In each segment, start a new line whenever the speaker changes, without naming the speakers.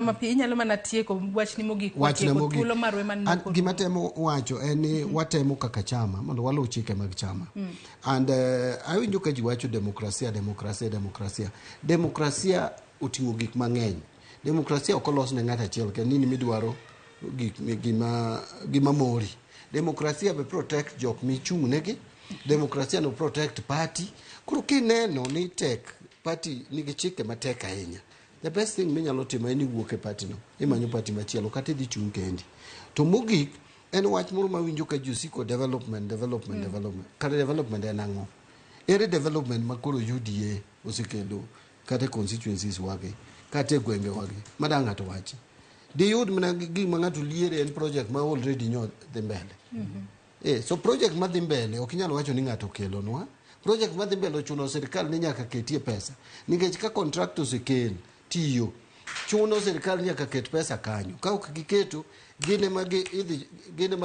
Mapi inyalo mana tieko wachni mogik watieko thuolo marwe man noko.
Gima temo wacho en ni watemo kaka chama mondo waluw chike mag chama. And awinjo ka ji wacho demokrasia. Demokrasia oting'o gik mang'eny. Demokrasia ok olos ne ng'ato achiel kendo nini midwaro gima mori. Demokrasia be protect jok michung' negi. Demokrasia no protect party. Koro kineno ni tek party nigi chike matek ahinya. The best thing minyalo timo en wuok e party no. Imanyo party machielo kata idhi chung' kendi. To mogik en wach moro mawinjo ka ji siko development. Kata development en ang'o? Ere development makoro UDA osekelo kata constituencies wage kata gwenge wage madang' ng'ato wachi. Diyud mana gima ng'ato liere en project ma already dhi mbele. So project ma dhi mbele ok inyalo wacho ni ng'ato kelonwa. Project ma dhi mbele ochuno sirkal ni nyaka ketie pesa. Nikech ka contractors okel tiyo chuno sirkal nyaka ket pesa kanyo. Ka ok giketo gine ma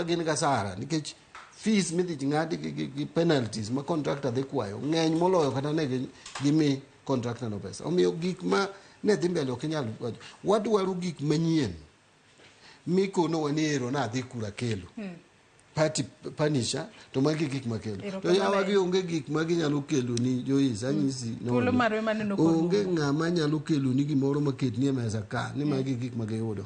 gin gasara nikech fees midhi ng'adi gi penalties ma contractor dhi kwayo ng'eny moloyo kata ne gimi contractor no pesa. Omiyo gik ma ne dhi mbele ok inyalo wacho. Wadwaro gik manyien mikono waniero na dhi kura kelo. Party panisha to magi gik makelo. To yawa gi onge gik magi nyalo kelo ni Joyce anyisi no.
Thuolo marwe man noko.
Onge ng'ama nyalo kelo ni gimoro maket ni e mesa ka ni magi gik magiyudo.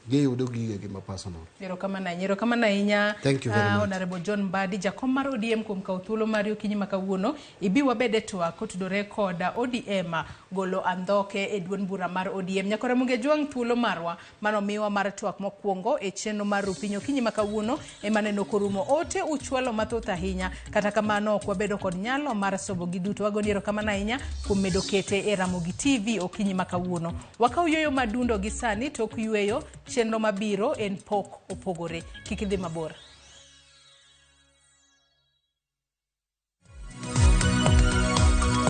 Giyudo gige gima personal.
Erokamano ahinya.
Thank you very much.
Honorable John Mbadi jakom mar ODM kuom kawo thuolo mar okinyi makawuono ibi wabede twak kotudore koda ODM golo andhoke e duond bura mar ODM. Nyaka Ramogi jwang' thuolo marwa manomiwa mar twak mokwongo e chenro mar Rupiny okinyi makawuono ema ne nokorumo ote uchwalo mathoth ahinya. Kata kamano ok wabedo kod nyalo mar sobo gi duto. Wagoni erokamano ahinya kuom medo kete e Ramogi TV okinyi makawuono. Wakaw yueyo madundo gi sani tok yueyo chenro mabiro en pok opogore. Kik idhi mabor.